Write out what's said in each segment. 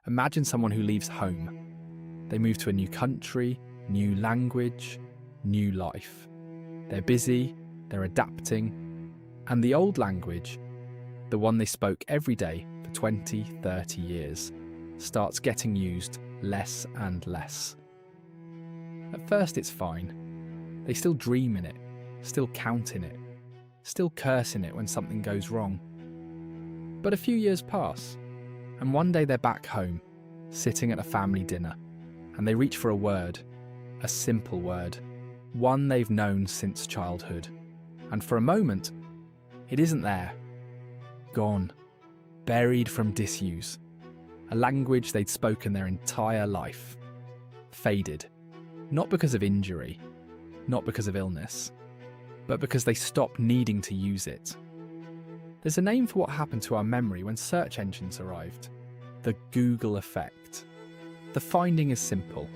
Imagine someone who leaves home. They move to a new country, new language, new life. They're busy, they're adapting, and the old language, the one they spoke every day for 20, 30 years, starts getting used less and less. At first it's fine. They still dream in it, still count in it, still curse in it when something goes wrong. But a few years pass, and one day they're back home, sitting at a family dinner, and they reach for a word, a simple word, one they've known since childhood. And for a moment, it isn't there. Gone. Buried from disuse. A language they'd spoken their entire life. Faded. Not because of injury, not because of illness, but because they stopped needing to use it. There's a name for what happened to our memory when search engines arrived. The Google effect. The finding is simple.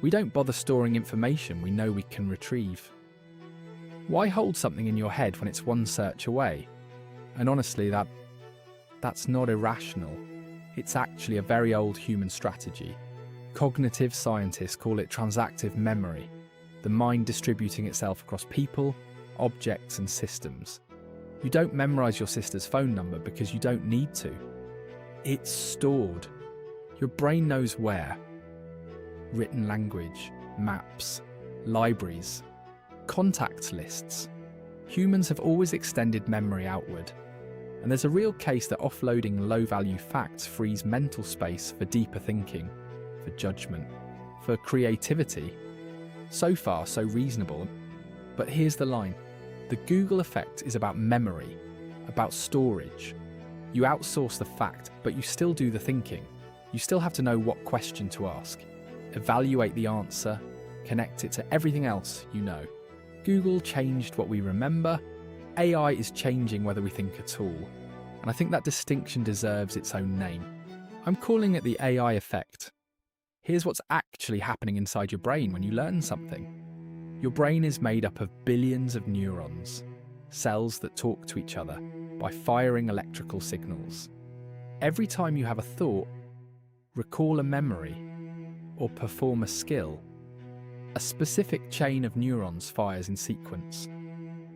We don't bother storing information we know we can retrieve. Why hold something in your head when it's one search away? And honestly, that's not irrational. It's actually a very old human strategy. Cognitive scientists call it transactive memory, the mind distributing itself across people, objects and systems. You don't memorize your sister's phone number because you don't need to. It's stored. Your brain knows where. Written language, maps, libraries, contacts lists. Humans have always extended memory outward, and there's a real case that offloading low-value facts frees mental space for deeper thinking, for judgment, for creativity. So far, so reasonable. But here's the line. The Google effect is about memory, about storage. You outsource the fact, but you still do the thinking. You still have to know what question to ask, evaluate the answer, connect it to everything else you know. Google changed what we remember. AI is changing whether we think at all. And I think that distinction deserves its own name. I'm calling it the AI effect. Here's what's actually happening inside your brain when you learn something. Your brain is made up of billions of neurons, cells that talk to each other by firing electrical signals. Every time you have a thought, recall a memory, or perform a skill, a specific chain of neurons fires in sequence,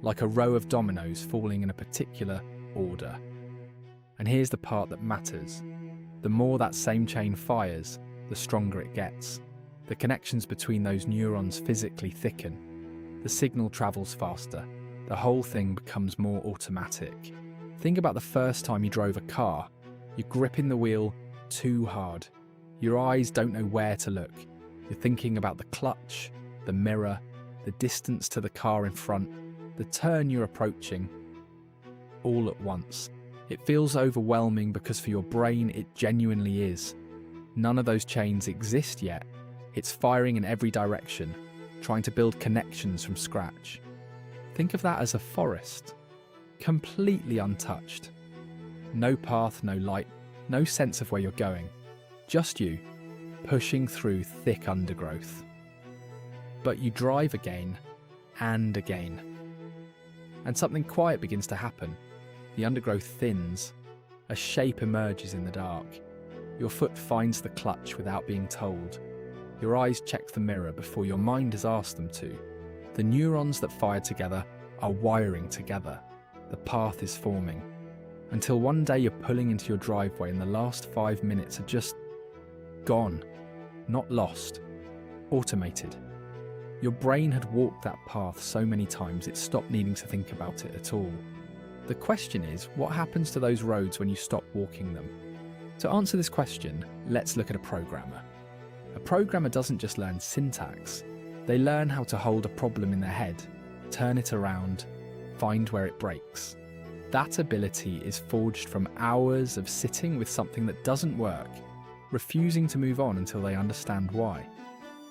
like a row of dominoes falling in a particular order. And here's the part that matters. The more that same chain fires, the stronger it gets. The connections between those neurons physically thicken. The signal travels faster. The whole thing becomes more automatic. Think about the first time you drove a car. You're gripping the wheel too hard. Your eyes don't know where to look. You're thinking about the clutch, the mirror, the distance to the car in front, the turn you're approaching, all at once. It feels overwhelming because for your brain it genuinely is. None of those chains exist yet. It's firing in every direction, trying to build connections from scratch. Think of that as a forest, completely untouched. No path, no light, no sense of where you're going. Just you, pushing through thick undergrowth. But you drive again and again. And something quiet begins to happen. The undergrowth thins. A shape emerges in the dark. Your foot finds the clutch without being told. Your eyes check the mirror before your mind has asked them to. The neurons that fire together are wiring together. The path is forming. Until one day you're pulling into your driveway and the last 5 minutes are just gone. Not lost. Automated. Your brain had walked that path so many times it stopped needing to think about it at all. The question is, what happens to those roads when you stop walking them? To answer this question, let's look at a programmer. A programmer doesn't just learn syntax. They learn how to hold a problem in their head, turn it around, find where it breaks. That ability is forged from hours of sitting with something that doesn't work, refusing to move on until they understand why.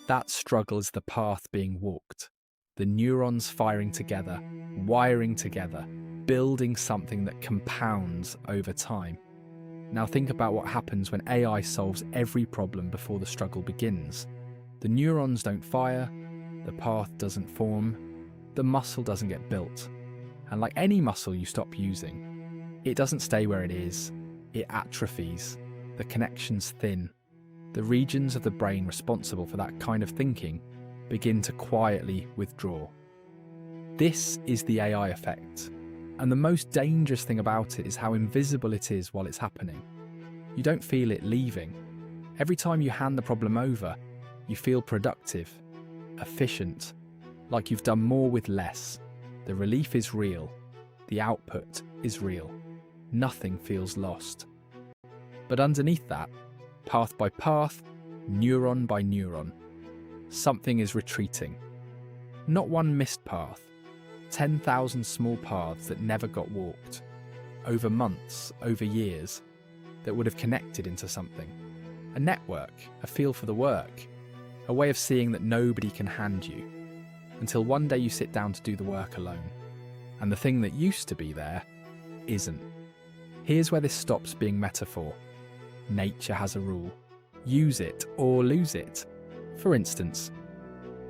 That struggle is the path being walked. The neurons firing together, wiring together, building something that compounds over time. Now think about what happens when AI solves every problem before the struggle begins. The neurons don't fire, the path doesn't form, the muscle doesn't get built. And like any muscle you stop using, it doesn't stay where it is, it atrophies. the connections thin. The regions of the brain responsible for that kind of thinking begin to quietly withdraw. This is the AI effect, and the most dangerous thing about it is how invisible it is while it's happening. You don't feel it leaving. Every time you hand the problem over, you feel productive, efficient, like you've done more with less. The relief is real. The output is real. Nothing feels lost. But underneath that, path by path, neuron by neuron, something is retreating. Not one missed path, 10,000 small paths that never got walked, over months, over years, that would have connected into something. A network, a feel for the work, a way of seeing that nobody can hand you, until one day you sit down to do the work alone, and the thing that used to be there isn't. Here's where this stops being metaphor. Nature has a rule. Use it or lose it. For instance,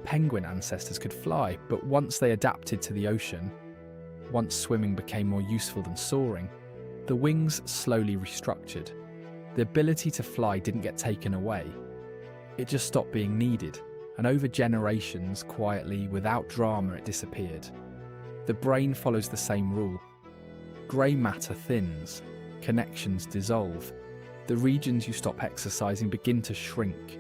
penguin ancestors could fly, but once they adapted to the ocean, once swimming became more useful than soaring, the wings slowly restructured. The ability to fly didn't get taken away. It just stopped being needed, and over generations, quietly, without drama, it disappeared. The brain follows the same rule. Grey matter thins, connections dissolve, the regions you stop exercising begin to shrink.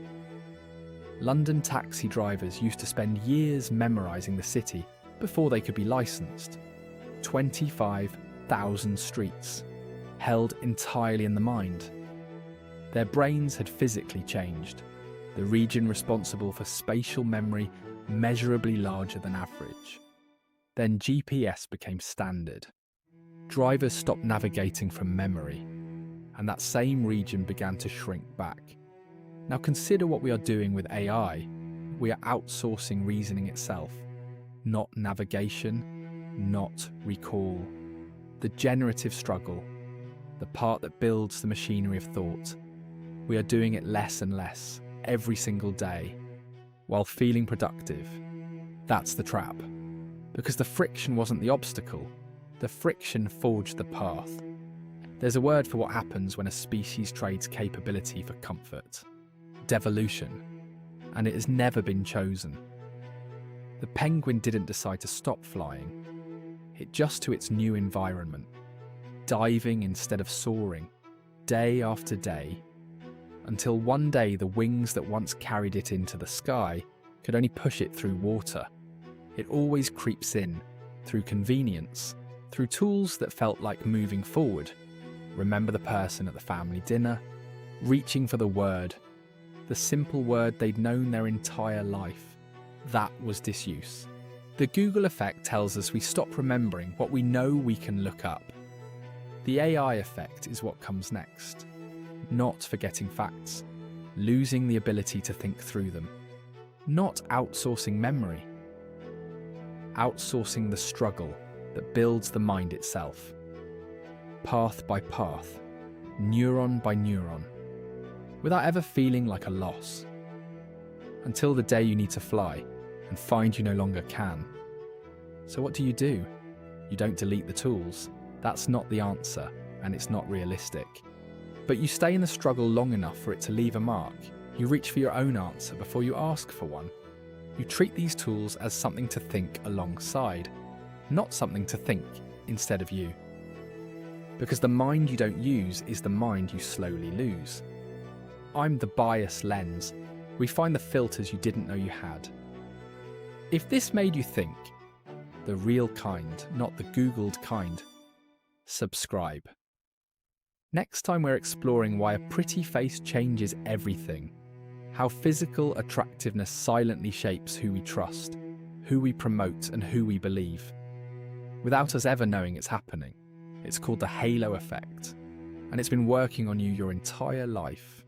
London taxi drivers used to spend years memorising the city before they could be licensed. 25,000 streets, held entirely in the mind. Their brains had physically changed, the region responsible for spatial memory measurably larger than average. Then GPS became standard. Drivers stopped navigating from memory, and that same region began to shrink back. Now consider what we are doing with AI. We are outsourcing reasoning itself, not navigation, not recall. The generative struggle, the part that builds the machinery of thought. We are doing it less and less, every single day, while feeling productive. That's the trap. Because the friction wasn't the obstacle, the friction forged the path. There's a word for what happens when a species trades capability for comfort. Devolution. And it has never been chosen. The penguin didn't decide to stop flying. It adjusted to its new environment, diving instead of soaring, day after day, until one day the wings that once carried it into the sky could only push it through water. It always creeps in, through convenience, through tools that felt like moving forward. Remember the person at the family dinner, reaching for the word, the simple word they'd known their entire life. That was disuse. The Google effect tells us we stop remembering what we know we can look up. The AI effect is what comes next. Not forgetting facts, losing the ability to think through them. Not outsourcing memory. Outsourcing the struggle that builds the mind itself. Path by path, neuron by neuron, without ever feeling like a loss. Until the day you need to fly and find you no longer can. So what do? You don't delete the tools. That's not the answer, and it's not realistic. But you stay in the struggle long enough for it to leave a mark. You reach for your own answer before you ask for one. You treat these tools as something to think alongside, not something to think instead of you. Because the mind you don't use is the mind you slowly lose. I'm the bias lens. We find the filters you didn't know you had. If this made you think, the real kind, not the Googled kind, subscribe. Next time we're exploring why a pretty face changes everything. How physical attractiveness silently shapes who we trust, who we promote and who we believe. Without us ever knowing it's happening. It's called the halo effect, and it's been working on you your entire life.